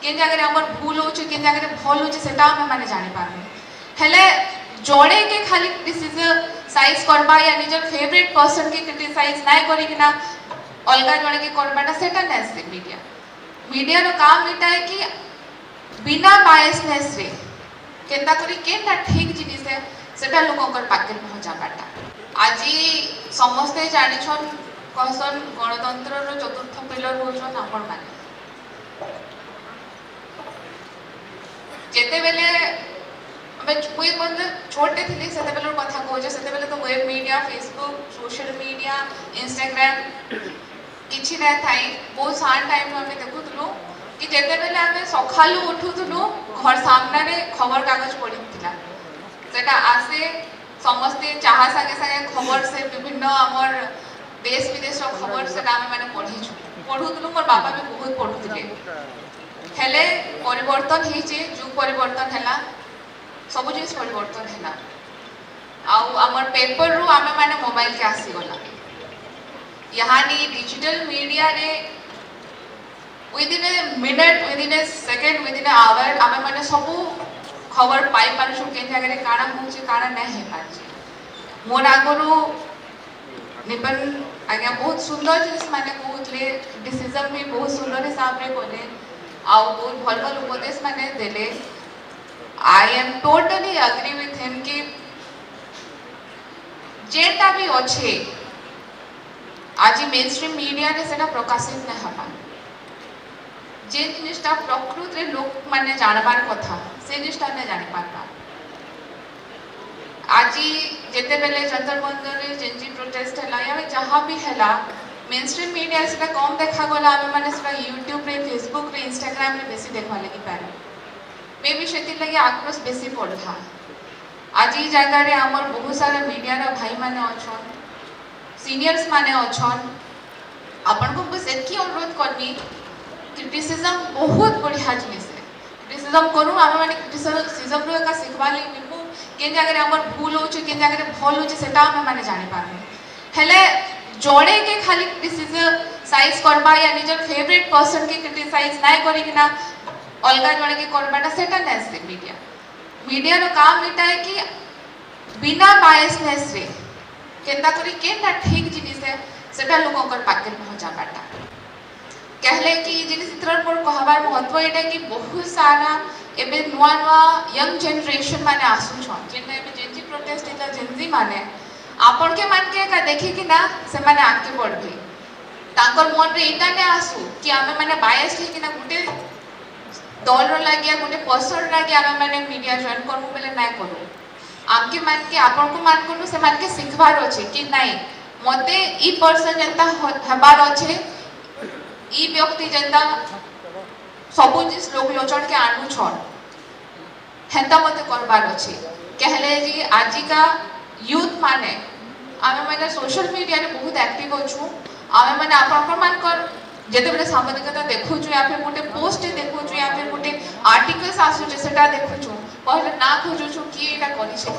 केन जगह हमर भूल होचे केन जगह भल होचे सेटा हम माने जानि पारबे हेले जोड़े के खाली क्रिटिसाइज करबा या निजर फेवरेट पर्सन के क्रिटिसाइज नाय करी कि ना अलगा जोड़े के करबाटा सेटा नै से मीडिया रो काम एटा है कि बिना बायसनेस रे केनता करी केनता ठीक जिनिस है सेटा लोककर पाके पहुंचाबाटा आजी समस्ते जानि छन कहसन गणतंत्र रो चतुर्थ पिलर होछन आपण माने जेते बेले मुई बंद छोटे थिली सेते बेले कथा कहूचे सेते बेले तो web media Facebook social media Instagram किछि नै थाई बहुत सान टाइम हमें देखुतलु कि जेते बेले हमें सखालु उठुतलु घर सामने रे खबर कागज पडिथिला सेटा आसे समस्ते चाहा संगे संगे खबर से विभिन्न हमर देश विदेश रो खबर सेटा हमें माने पढुतलु मोर बाबा भी बहुत पढुतिले हेले परिवर्तन हिचे जुग परिवर्तन हैला सब जिनिस परिवर्तन हैला आउ हमर पेपर रु आमे माने मोबाइल के आसी गला यानी डिजिटल मीडिया रे within a minute within a second within a hour आमे माने सब खबर पाई पारछु के जगह रे काना होचे काना नै हे पारछि मोर आगरु निबन आज्ञा बहुत सुंदर जिनिस माने कहउतले डिसीजन भी बहुत सुंदर हिसाब रे कोले आउ बहुत भल भल उपदेश माने देले I am totally agree with him कि जेटा भी अच्छे आज मेन स्ट्रीम मीडिया रे सेटा प्रकाशित नै हबा जे जिनिसटा प्रकृत रे लोक माने जानबार कथा से जिनिसटा नै जानि पारबा आज जेते बेले जंतर मंतर रे जेनजी प्रोटेस्ट हला या जहां भी हला मेन स्ट्रीम मीडिया सेटा कम देखा गला आमे माने सेटा यूट्यूब रे फेसबुक रे इंस्टाग्राम रे बेसी देखवा लगी पारे मे भी सेति लगे आक्रोश बेसी पड़ला आज ई जगह रे हमर बहुत सारा मीडिया रो भाई माने अछन सीनियर्स माने अछन अपन को बस एतकी अनुरोध करनी क्रिटिसिज्म बहुत बढ़िया जिनिस है क्रिटिसिज्म करू आमे माने क्रिटिसिज्म रो का सिखवा ले बिल्कुल केन जगह रे हमर भूल होचे केन जगह रे भल होचे सेटा हम माने जानि पारबे हेले जोड़े के खाली क्रिटिसाइज करबा या निजर फेवरेट पर्सन के क्रिटिसाइज नाय करी कि ना अलगा जोड़े के करबाटा सेटा नै से मीडिया रो काम एटा है कि बिना बायसनेस रे केनता करी केनता ठीक जिनिस है सेटा लोककर पाके पहुंचाबाटा कहले कि जिनिस इतर पर कहबार महत्व एटा कि बहुत सारा एबे नुआ नुआ यंग जनरेशन माने आसु छन जेने एबे जेनजी प्रोटेस्ट इला जेनजी माने आपण के मान के का देखि कि ना से माने आके बढ़बे ताकर मन रे एटा ने आसु कि आमे माने बायस हे कि ना गुटे दल रो लागिया गुटे पर्सन लागिया आमे माने मीडिया जॉइन करमु बेले नाय करू आमके मान के आपण को मान कोनु से मान के सिखबार अछि कि नाही मते ई पर्सन जनता हबार अछि ई व्यक्ति जनता सब जिस लोग लोचन के आनु छन हेता मते करबार अछि कहले जी आजिका यूथ माने आमे माने सोशल मीडिया रे बहुत एक्टिव अछु आमे माने आपण मान कर जेते बेले सामाजिकता देखु छु या फिर गोटे पोस्ट देखु छु या फिर गोटे आर्टिकल्स आसु जे सेटा देखु छु पहले ना खोजु छु कि एटा करि छै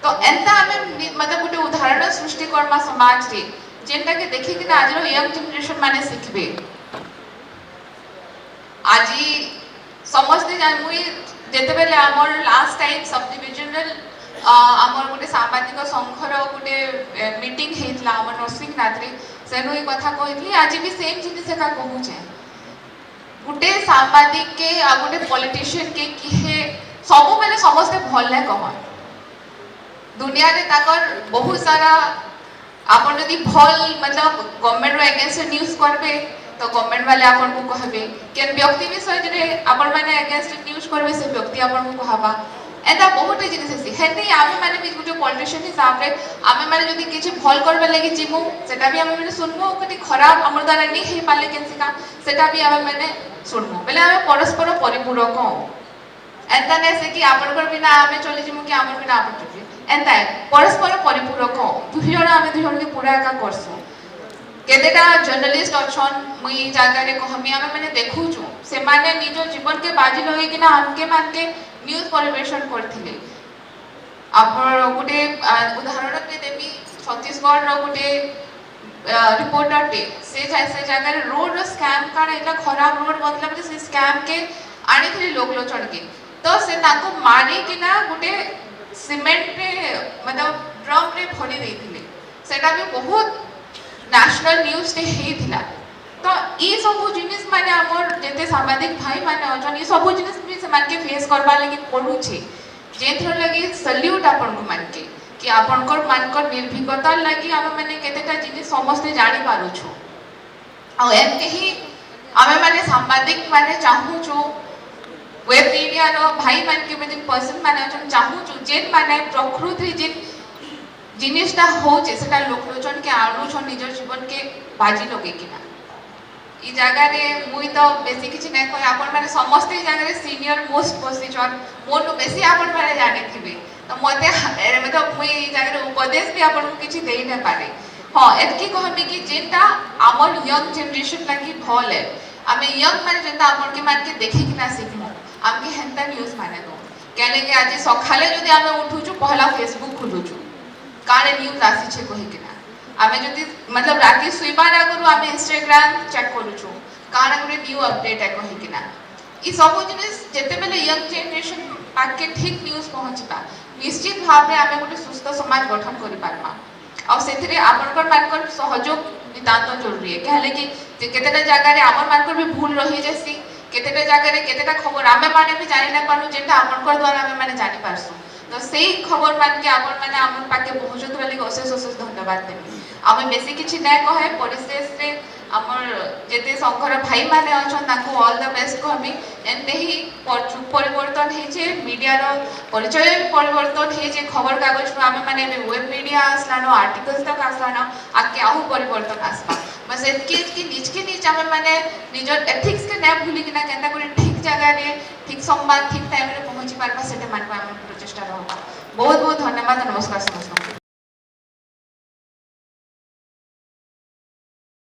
तो एंता आमे मतलब गोटे उदाहरण सृष्टि कर्मा समाज रे जेंटा के देखि कि आज रो यंग जनरेशन माने सिखबे आजी समझते जाय मुई जेते बेले हमर लास्ट टाइम सब डिविजनल हमर गोटे सामाजिक संघर गोटे मीटिंग हेतला हमर नरसिंहनाथ रे सेनु ई कथा कहितली आज भी सेम जिनिस का कहू छै गोटे सामाजिक के आ गोटे पॉलिटिशियन के किहे सब बेले समस्त भल नै कह दुनिया रे ताकर बहुत सारा आपन यदि भल मतलब गवर्नमेंट रो अगेंस्ट न्यूज़ करबे तो गवर्नमेंट वाले आपन को कहबे केन व्यक्ति विषय रे आपन माने अगेंस्ट न्यूज़ करबे से व्यक्ति आपन को कहबा एता बहुत जिनिस है हेते आमे माने भी गुटे पॉलिटिशियन हिसाब रे आमे माने जदी किछि भल करबे लागि जिमु सेटा भी आमे माने सुनमु कति खराब हमर द्वारा नै हे पाले केनसिका सेटा भी आमे माने सुनमु बेले आमे परस्पर परिपूरक एता नै से कि आपन कर बिना आमे चली जिमु कि हमर बिना आपन चली एता परस्पर परिपूरक दुहि जण आमे दुहि जण के पूरा का करसु केतेटा जर्नलिस्ट अछन मुई जागा रे कहमी आमे माने देखु छु से माने निजो जीवन के बाजी लगे कि ना हमके मान के न्यूज़ परिवेशन करथिले आप गोटे उदाहरण के देवी छत्तीसगढ़ रो गोटे रिपोर्टर टे से जगह रोड स्कैम कारण इतना खराब रोड मतलब से स्कैम के आनी थी लोकलोचन के तो से ताको मारी कि ना गोटे सीमेंट रे मतलब ड्रम रे भरी देथिले सेटा भी बहुत नेशनल न्यूज टे हेथिला तो ई सब जिनिस माने हमर जेते सामाजिक भाई माने अछन ई सब जिनिस भी से मान के फेस करबा लागि पडु छे जेथर लागि सल्यूट आपन को मान के कि आपनकर मानकर निर्भीकता लगी आमे माने केतेटा जिनिस समस्त जानि पारू छु आ एमके ही आमे माने सांबादिक माने चाहू छु वेब मीडिया रो भाई मान के जिन पर्सन माने हम चाहू छु जेन माने प्रकृति जिन जिनिसटा होचे सेटा लोकलोचन के आनु छ निज जीवन के बाजी लगे किना ई जगह रे मुई तो बेसी किछि नै कहि आपन माने समस्त ई जगह रे सीनियर मोस्ट पोजिशन मोर बेसी आपन माने जानि थिबे तो मते मतलब मुई ई जगह रे उपदेश भी आपन को किछि देई नै पारे हां एतकी कहबी कि जेटा हमर यंग जनरेशन लागि भल है आमे यंग माने जेता आपन के मान के देखि किना सिखमु आमके हेंता न्यूज माने दो केले कि आज सखाले जदि आमे उठु छु पहला फेसबुक खुलु छु काने न्यूज आसी छे कहि किना आमे जदि मतलब राती सुइबार आगरु आमे इंस्टाग्राम चेक करू छु काने गुटे न्यू अपडेट है कहि किना ई सब जिनिस जेते बेले यंग जनरेशन पाके ठीक न्यूज पहुंचबा निश्चित भाव रे आमे गुटे सुस्थ समाज गठन करि पारमा आ सेथिरे आपनकर मानकर सहयोग नितांत जरूरी है कहले कि जे केतेटा जगह रे आपन मानकर भी भूल रही जैसी केतेटा जगह रे केतेटा खबर आमे माने भी जानि ना पानु जेटा आपनकर द्वारा आमे माने जानि पारसु तो सेही खबर मान के आपन माने हमन पाके पहुंचत वाली अशेष अशेष धन्यवाद देबी आमे बेसी किछि नै कहे परिशेष रे हमर जेते संघर भाई माने अछन ताको ऑल द बेस्ट कहबी एते ही परिवर्तन हे जे मीडिया रो परिचय परिवर्तन हे जे खबर कागज रो आमे माने वेब मीडिया आसलानो आर्टिकल्स तक आसलानो आके आहु परिवर्तन आसबा बस एतके कि निज के निज आमे माने निजर एथिक्स के नै भूली किना केनता करे ठीक जगह रे ठीक संवाद ठीक टाइम रे पहुंची पारबा सेटे मानबा आमे प्रचेष्टा रहबा बहुत बहुत धन्यवाद नमस्कार समस्त।